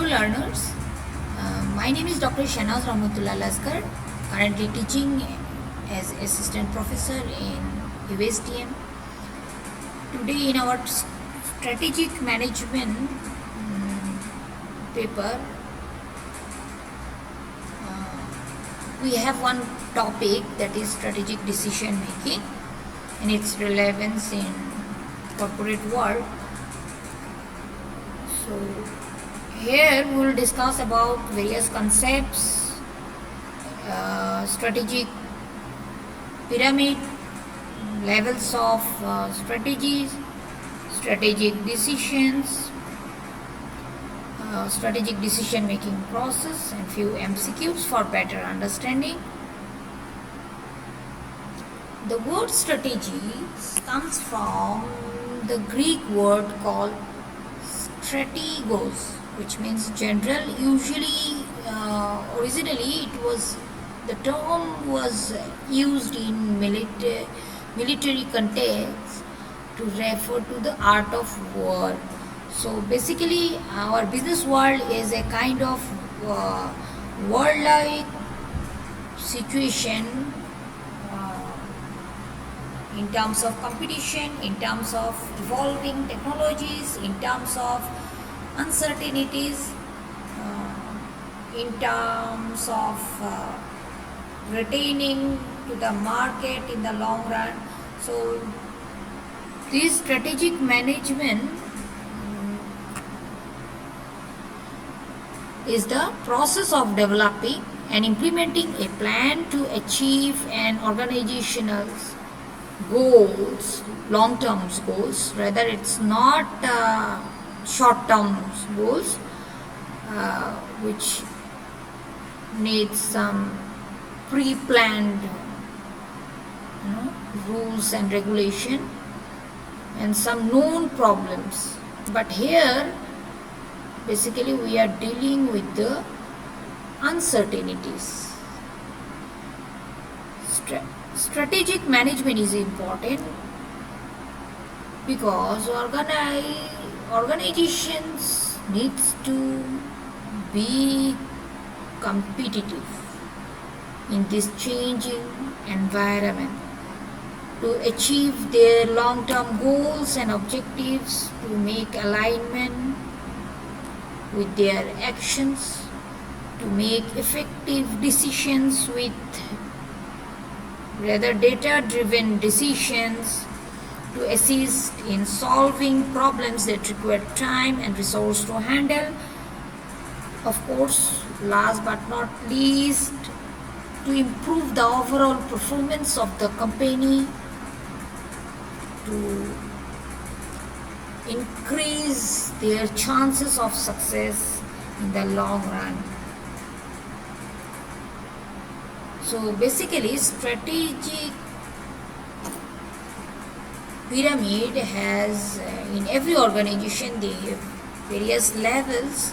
learners. My name is Dr. Shanaz Rahmatullah Laskar, currently teaching as assistant professor in USTM. Today in our strategic management paper, we have one topic, that is strategic decision making and its relevance in corporate world. So here we will discuss about various concepts, strategic pyramid, levels of strategies, strategic decisions, strategic decision making process, and few MCQs for better understanding. The word strategy comes from the Greek word called strategos, which means general. Usually, originally the term was used in military context to refer to the art of war. So basically, our business world is a kind of world-like situation in terms of competition, in terms of evolving technologies, in terms of uncertainties, in terms of retaining to the market in the long run. So this strategic management is the process of developing and implementing a plan to achieve an organization's goals, long-term goals. Rather, it's not short-term goals, which needs some pre-planned rules and regulation and some known problems. But here, basically, we are dealing with the uncertainties. Strategic management is important because organizations needs to be competitive in this changing environment to achieve their long-term goals and objectives, to make alignment with their actions, to make effective decisions with rather data-driven decisions, to assist in solving problems that require time and resource to handle. Of course, last but not least, to improve the overall performance of the company, to increase their chances of success in the long run. So basically, strategic pyramid has in every organization they have various levels.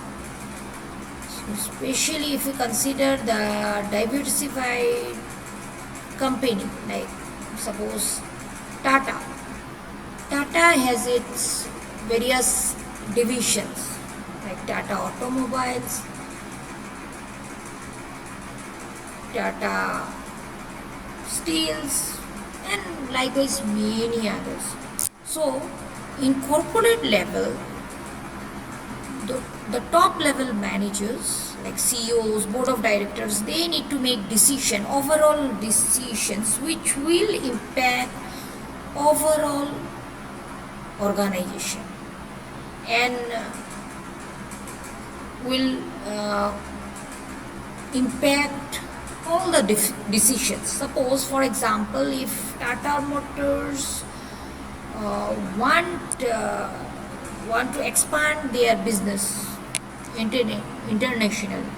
So especially if you consider the diversified company, like suppose Tata. Tata has its various divisions like Tata Automobiles, Tata Steels, and likewise many others. So in corporate level, the top level managers like CEOs, board of directors, they need to make overall decisions which will impact overall organization and will impact all the decisions. Suppose, for example, if Tata Motors want to expand their business internationally,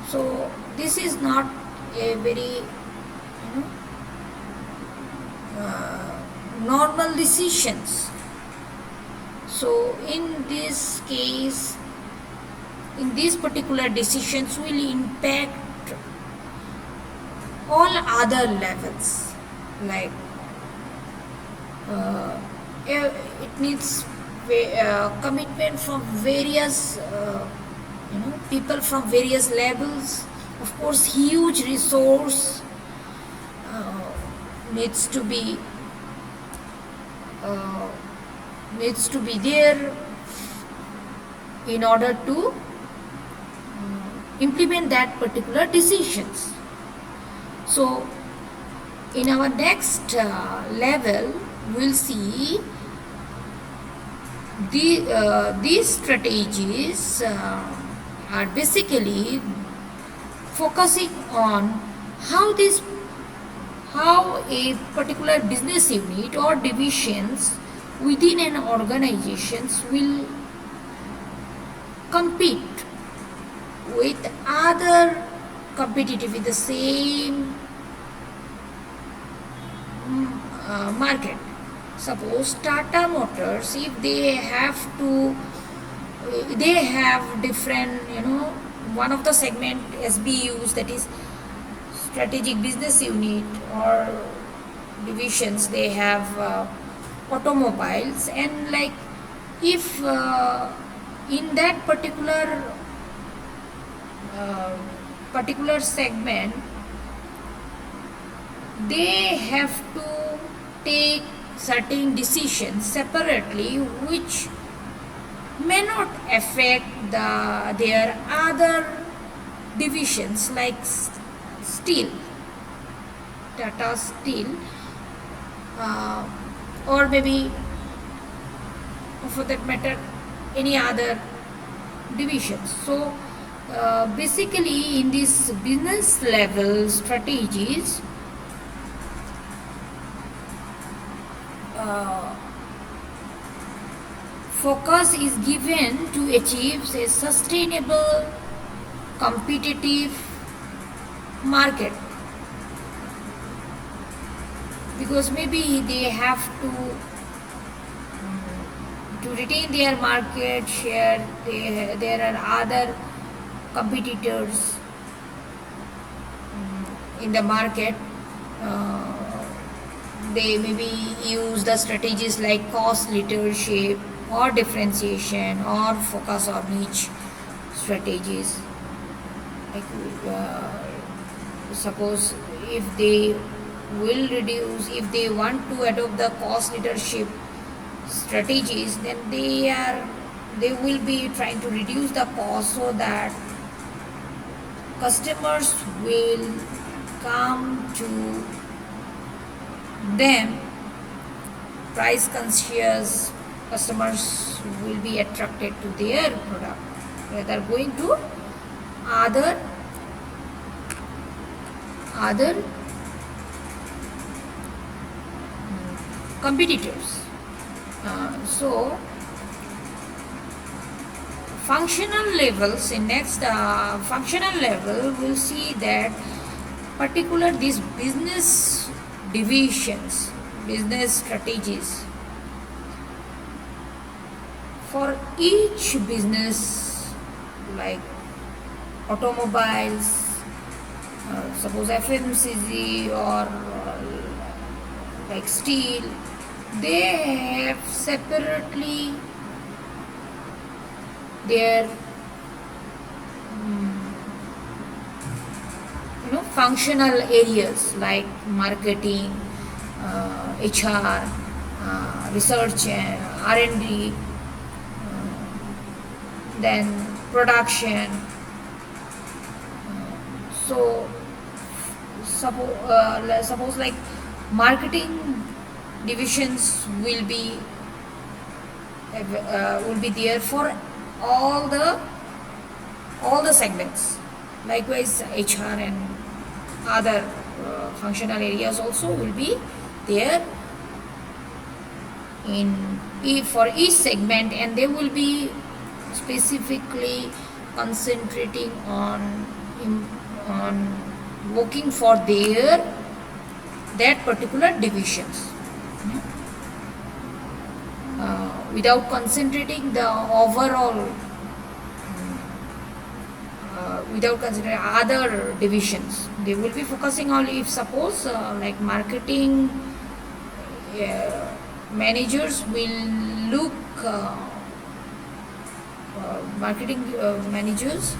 so this is not a very normal decisions. So in this case, in these particular decisions will impact all other levels, like it needs commitment from various people from various levels. Of course, huge resource uh, needs to be uh, needs to be there in order to implement that particular decisions. So in our next level, we'll see these strategies are basically focusing on how this how a particular business unit or divisions within an organizations will compete with other competitive with the same market. Suppose Tata Motors, if they have different, one of the segment SBUs, that is strategic business unit or divisions, they have automobiles, and like if in that particular segment they have to take certain decisions separately which may not affect their other divisions like steel, Tata Steel, or maybe for that matter any other divisions. So basically in this business level strategies, focus is given to achieve a sustainable competitive market, because maybe they have to retain their market share. There are other competitors in the market. They maybe use the strategies like cost leadership or differentiation or focus on niche strategies. Like suppose if they want to adopt the cost leadership strategies, then they will be trying to reduce the cost so that customers will come to them. Price conscious customers will be attracted to their product rather going to other competitors. So functional levels, in next functional level we'll see that particular these business divisions, business strategies for each business, like automobiles, suppose FMCG, or like steel, they have separately their functional areas like marketing, HR, research, R&D, then production. So suppose like marketing divisions will be there for all the segments. Likewise, HR and other functional areas also will be there for each segment, and they will be specifically concentrating on working for that particular divisions, without concentrating the overall, without considering other divisions. They will be focusing only if suppose like marketing managers will look marketing managers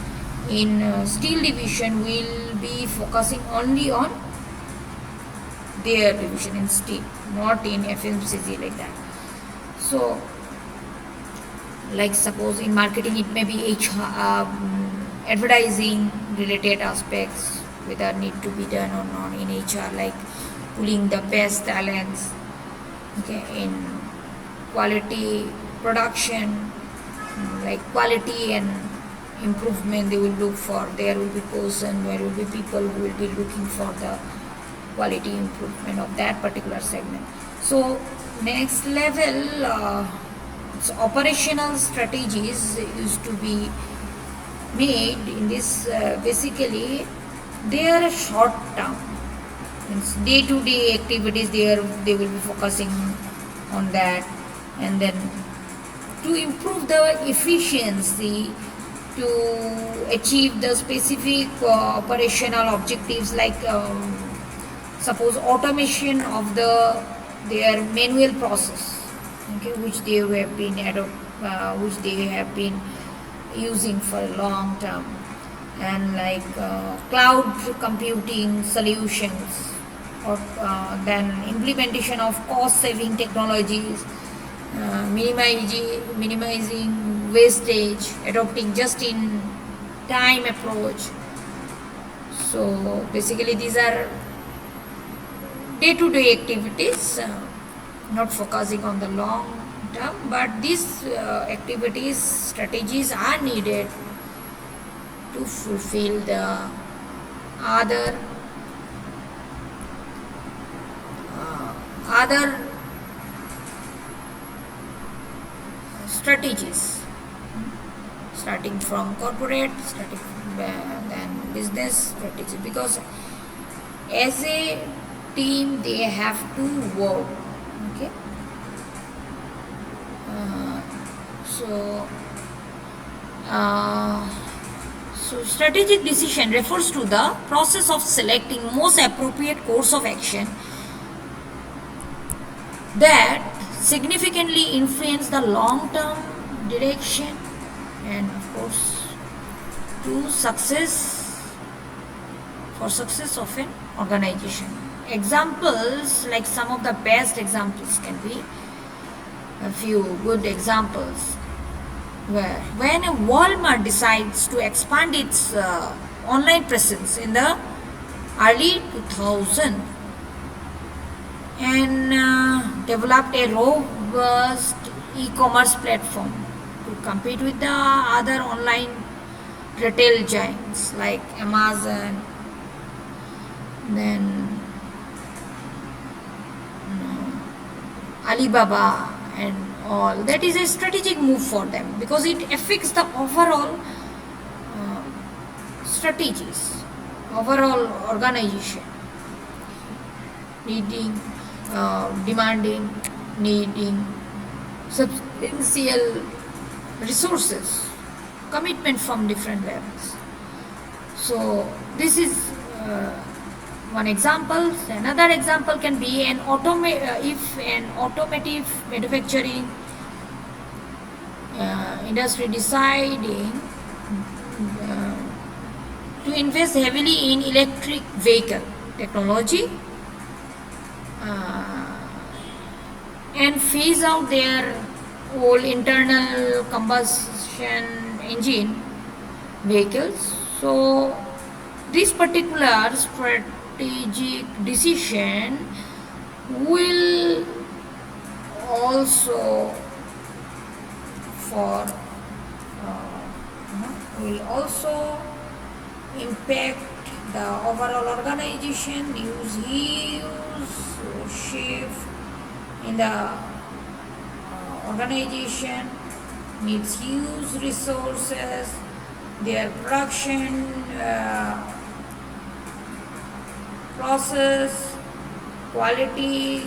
in steel division will be focusing only on their division in steel, not in FMCG like that. So, like suppose in marketing it may be advertising related aspects whether need to be done or not in HR, like pulling the best talents, okay, in quality production, like quality and improvement they will look for. There will be person, there will be people who will be looking for the quality improvement of that particular segment. So next level, so operational strategies used to be made in this. Basically they are short term, means day to day activities, they will be focusing on that, and then to improve the efficiency, to achieve the specific operational objectives, like suppose automation of their manual process, okay, which they have been which they have been using for a long term, and like cloud computing solutions, or then implementation of cost saving technologies, minimizing wastage, adopting just in time approach. So basically these are day to day activities, not focusing on the long term, but these activities, strategies are needed to fulfill the other other strategies, starting from corporate, starting then business strategy, because as a team they have to work, okay. So strategic decision refers to the process of selecting most appropriate course of action that significantly influence the long-term direction and of course to success of an organization. Examples, like some of the best examples can be a few good examples, where when a Walmart decides to expand its online presence in the early 2000 and developed a robust e-commerce platform to compete with the other online retail giants like Amazon, then Alibaba and all. That is a strategic move for them because it affects the overall strategies, overall organization, demanding, needing substantial resources, commitment from different levels. So this is one example. Another example can be if an automotive manufacturing industry deciding to invest heavily in electric vehicle technology and phase out their whole internal combustion engine vehicles. So this particular strategic decision will also impact the overall organization, use huge shift in the organization, needs huge resources, their production process, quality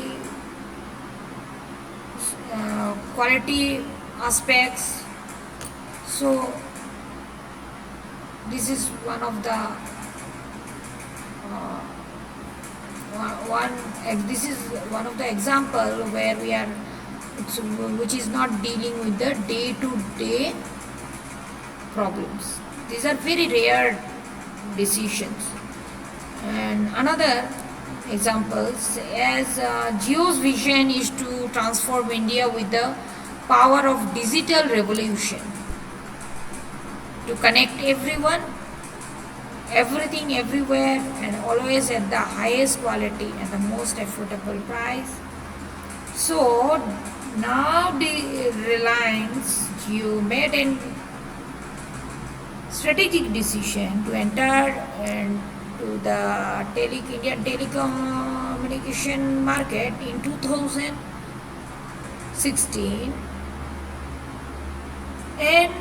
aspects. So this is one of the this is one of the example where which is not dealing with the day to day problems. These are very rare decisions. And another examples as Jio's vision is to transform India with the power of digital revolution to connect everyone, everything, everywhere, and always at the highest quality and the most affordable price. So now the Reliance Jio made an strategic decision to enter into the Indian telecommunication market in 2016, and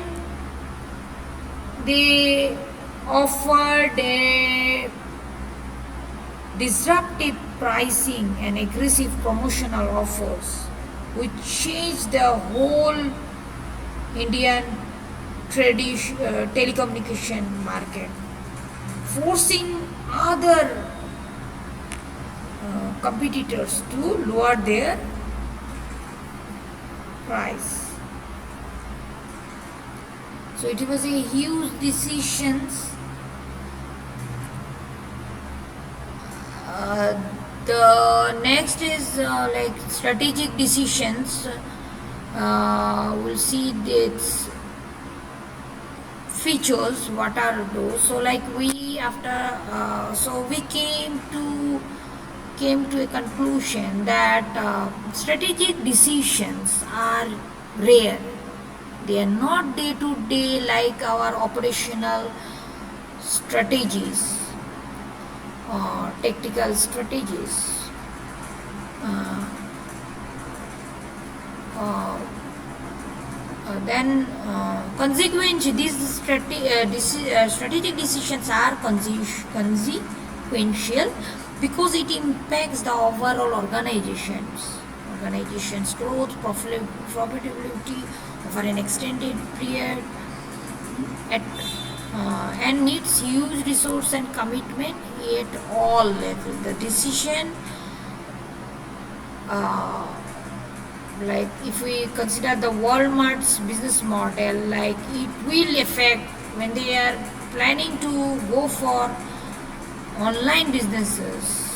they offered a disruptive pricing and aggressive promotional offers which changed the whole Indian telecommunication market, forcing other competitors to lower their price. So it was a huge decision. The next is like strategic decisions. We'll see its features. What are those? So like we came to a conclusion that strategic decisions are rare. They are not day to day like our operational strategies or tactical strategies. Then consequently these strategic decisions are consequential because it impacts the overall organization's growth, profitability over an extended period, and needs huge resource and commitment at all levels. The decision, like if we consider the Walmart's business model, like it will affect when they are planning to go for online businesses,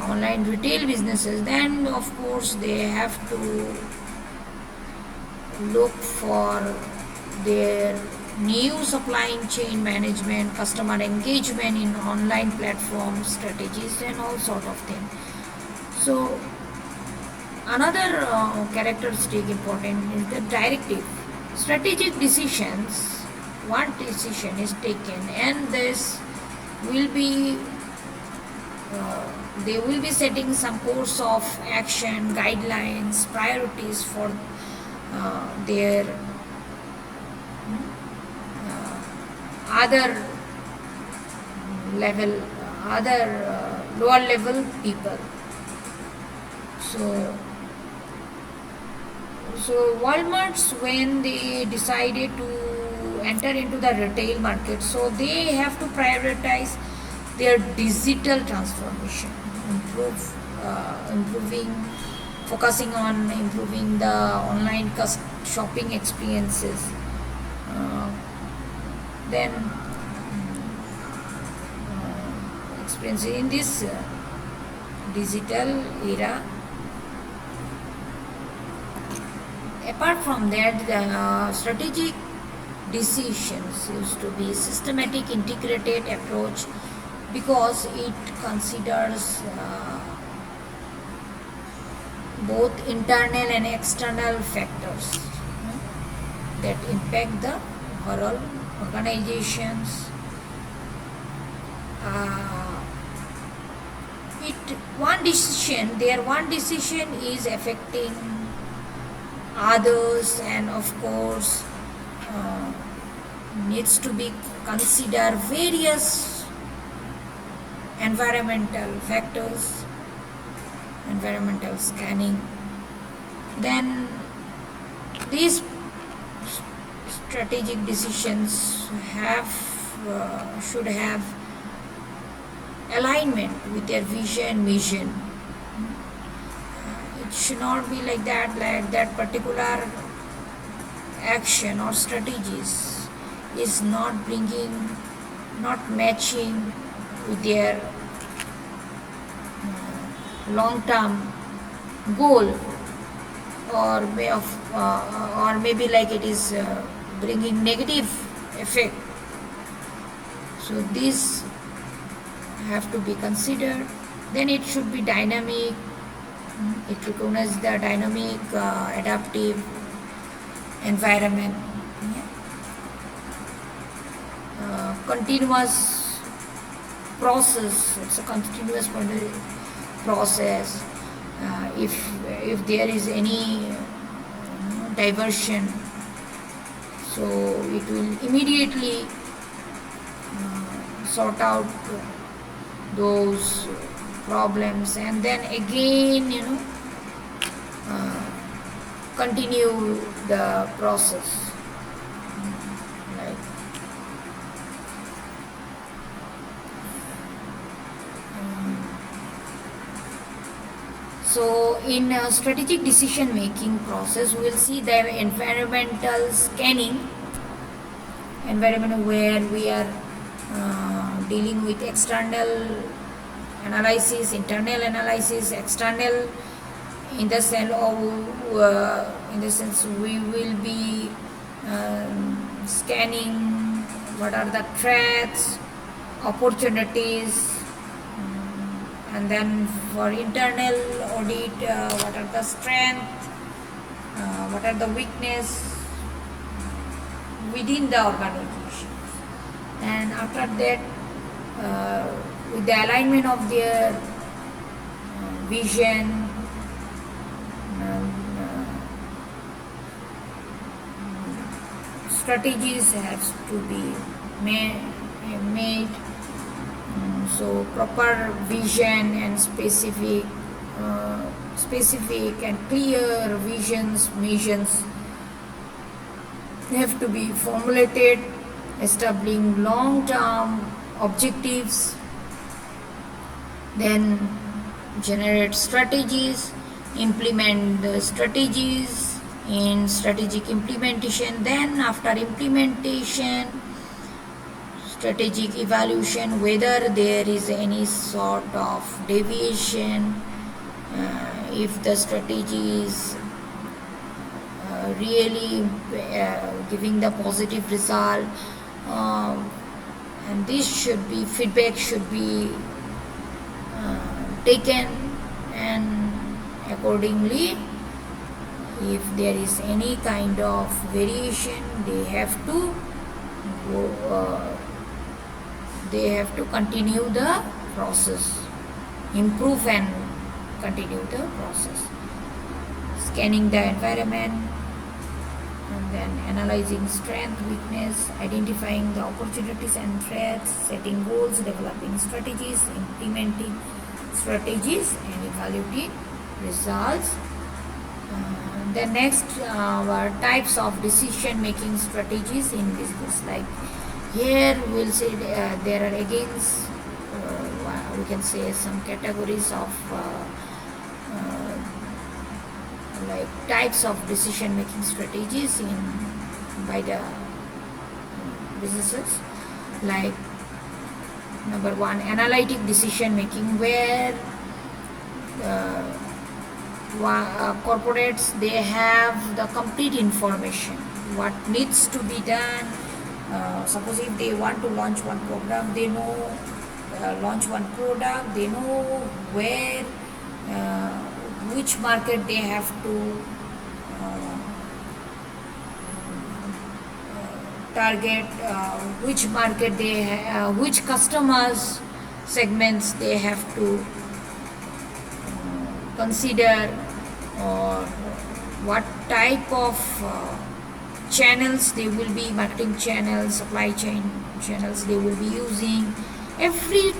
online retail businesses, then of course they have to look for their new supply chain management, customer engagement in online platforms, strategies, and all sort of things. So another characteristic important is the directive. Strategic decisions, one decision is taken, and this will be they will be setting some course of action, guidelines, priorities for their other level, lower level people. So Walmart's, when they decided to enter into the retail market, so they have to prioritize their digital transformation, focusing on improving the online shopping experiences. Then experience in this digital era. Apart from that, the strategic decisions used to be systematic integrated approach because it considers both internal and external factors that impact the overall organizations. One decision is affecting others, and of course needs to be consider various environmental factors, environmental scanning. Then these strategic decisions should have alignment with their vision, mission. It should not be like that particular action or strategies is not matching with their long term goal, or maybe like it is bringing negative effect. So these have to be considered. Then it should be dynamic. It recognizes the dynamic, adaptive environment. Continuous process. It's a continuous process. If there is any diversion, so it will immediately sort out those problems, and then again continue the process. Like so in a strategic decision making process, we will see the environmental scanning environment, where we are dealing with external analysis, internal analysis. External in the sense we will be scanning what are the threats, opportunities, and then for internal audit, what are the strengths, what are the weakness within the organization. And after that, with the alignment of their vision, strategies have to be made. So proper vision and specific and clear visions, missions have to be formulated, establishing long-term objectives, then generate strategies, implement the strategies in strategic implementation. Then after implementation, strategic evaluation, whether there is any sort of deviation, if the strategy is really giving the positive result, and this feedback should be taken, and accordingly, if there is any kind of variation, they have to continue the process, improve and continue the process. Scanning the environment, and then analyzing strength, weakness, identifying the opportunities and threats, setting goals, developing strategies, implementing strategies, and evaluating results. The next were types of decision making strategies in business. Like here we'll say there are again we can say some categories of like types of decision making strategies by the businesses. Like number one, analytic decision making, where corporates, they have the complete information what needs to be done. Suppose if they want to launch one program, they know launch one product, they know where which market they have to target, which market which customers segments they have to consider, or what type of channels they will be, marketing channels, supply chain channels they will be using. Every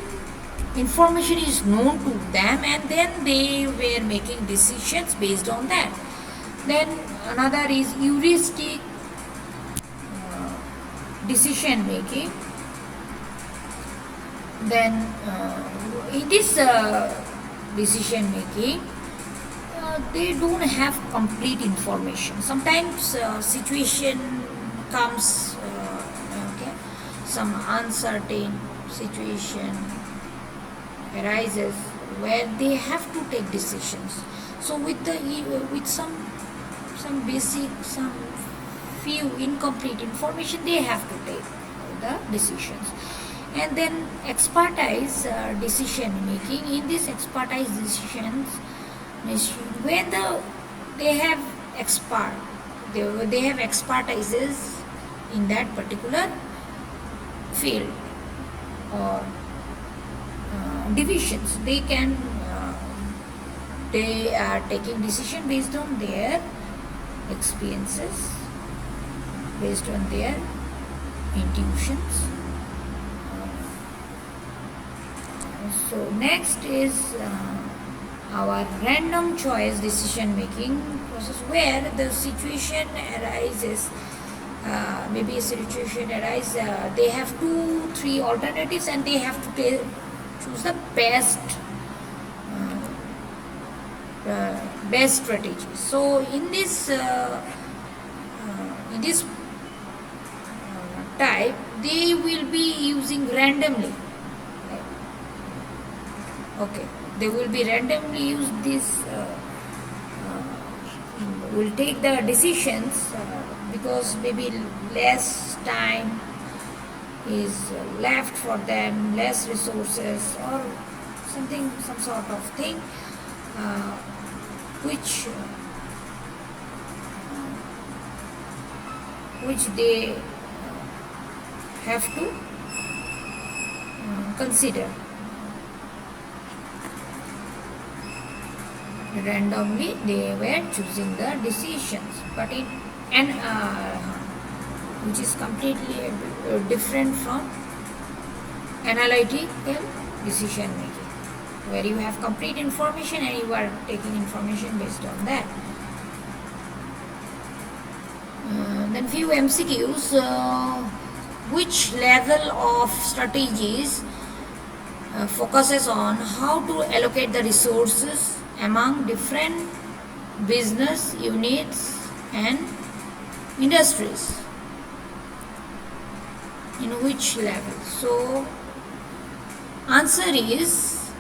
information is known to them, and then they were making decisions based on that. Then another is heuristic decision making. Then in this decision making, they don't have complete information. Sometimes situation comes, okay, some uncertain situation arises where they have to take decisions. So with some basic, some few incomplete information, they have to take the decisions. And then expertise decision making. In this expertise decisions, when they have expert, they have expertises in that particular field or divisions, they are taking decision based on their experiences, based on their intuitions. So next is our random choice decision making process, where the situation arises, maybe a situation arises, they have 2-3 alternatives and they have to choose the best strategy. So in this type, they will be using randomly. Okay, they will be randomly use this. Will take the decisions because maybe less time is left for them, less resources, or some sort of thing, which they have to consider. Randomly they were choosing the decisions, but which is completely different from analytical decision making, where you have complete information and you are taking information based on that. Then few MCQs. Which level of strategies focuses on how to allocate the resources among different business units and industries? In which level? So answer is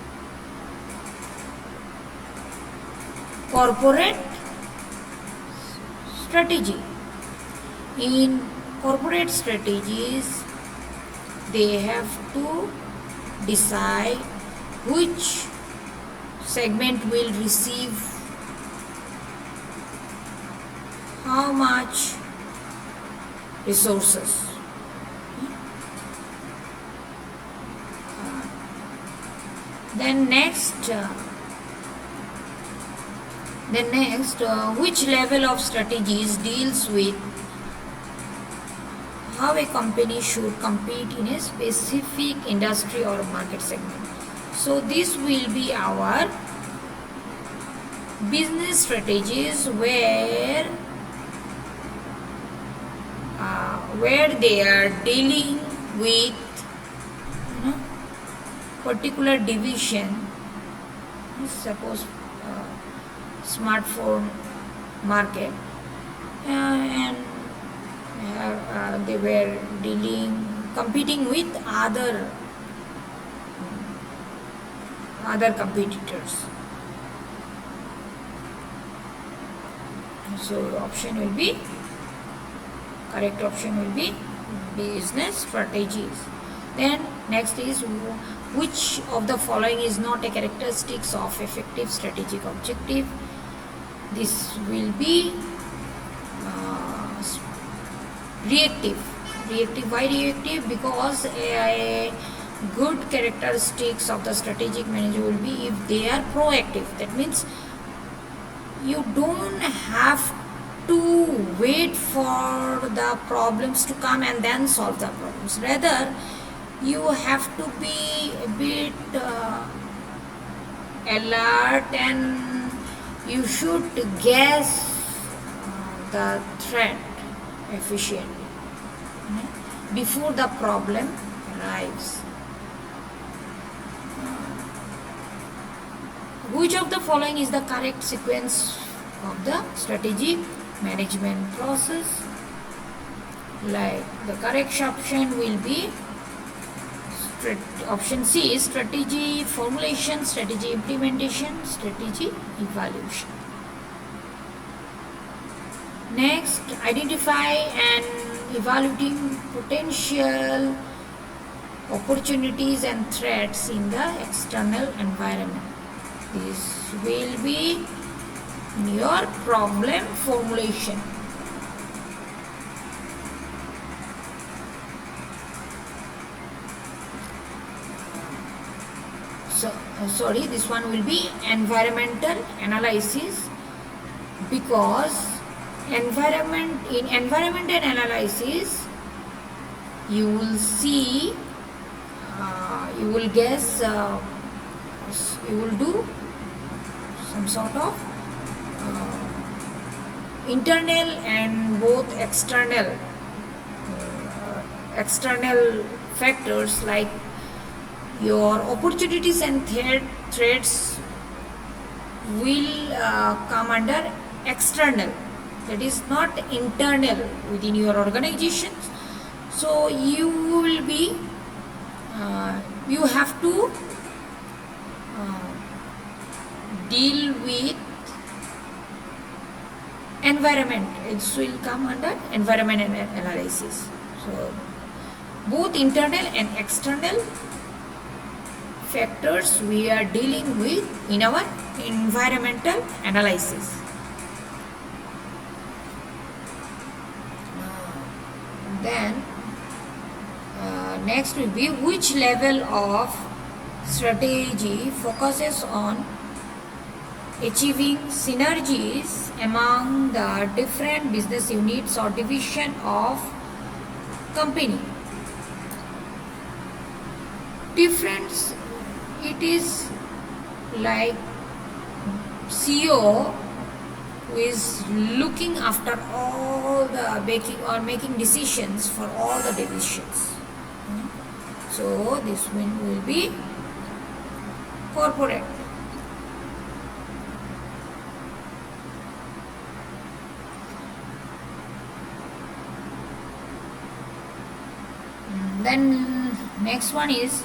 corporate strategy. In corporate strategies, they have to decide which segment will receive how much resources. Then next, which level of strategies deals with how a company should compete in a specific industry or market segment. So this will be our business strategies, where they are dealing with particular division. Suppose smartphone market, and they were competing with other competitors. So correct option will be business strategies. Then next is, which of the following is not a characteristics of effective strategic objective? This will be reactive. Why reactive? Because a good characteristics of the strategic manager will be if they are proactive. That means you don't have to wait for the problems to come and then solve the problems. Rather, you have to be a bit alert, and you should guess the threat efficiently before the problem arrives. Which of the following is the correct sequence of the strategic management process? Like the correct option will be option C is strategy formulation, strategy implementation, strategy evaluation. Next, identify and evaluating potential opportunities and threats in the external environment. This will be your problem formulation. So, this one will be environmental analysis, because in environmental analysis you will see, you will guess, you will do some sort of internal and both external factors, like your opportunities and threats will come under external, that is not internal within your organizations. So you will be you have to deal with environment. It will come under environment analysis. So both internal and external factors we are dealing with in our environmental analysis. Then next will be which level of strategy focuses on achieving synergies among the different business units or division of company. Difference, it is like CEO who is looking after all the making decisions for all the divisions. So this one will be corporate. Then next one is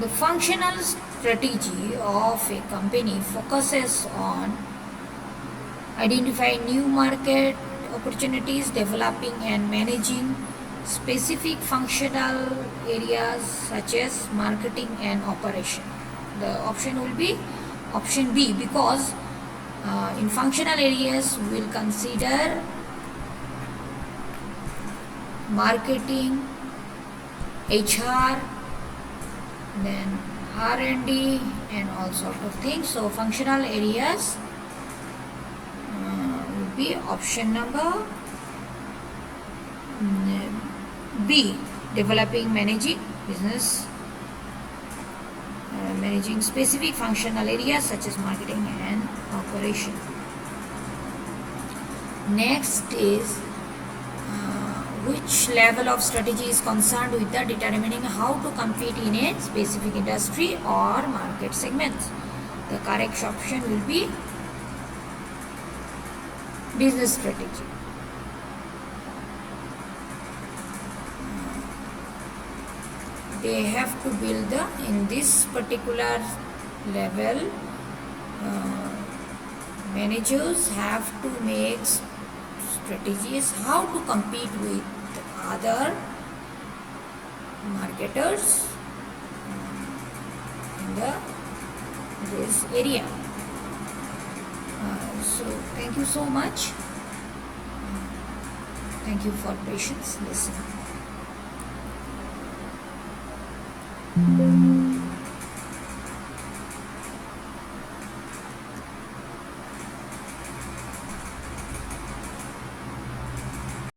the functional strategy of a company focuses on identifying new market opportunities, developing and managing specific functional areas such as marketing and operation. The option will be option B, because in functional areas we will consider marketing, HR, then R&D and all sort of things. So functional areas will be option number B, developing, managing business, managing specific functional areas such as marketing and operation. Next is which level of strategy is concerned with the determining how to compete in a specific industry or market segments. The correct option will be business strategy. They have to build in this particular level, managers have to make strategies how to compete with other marketers in this area. So thank you so much. Thank you for patience listening.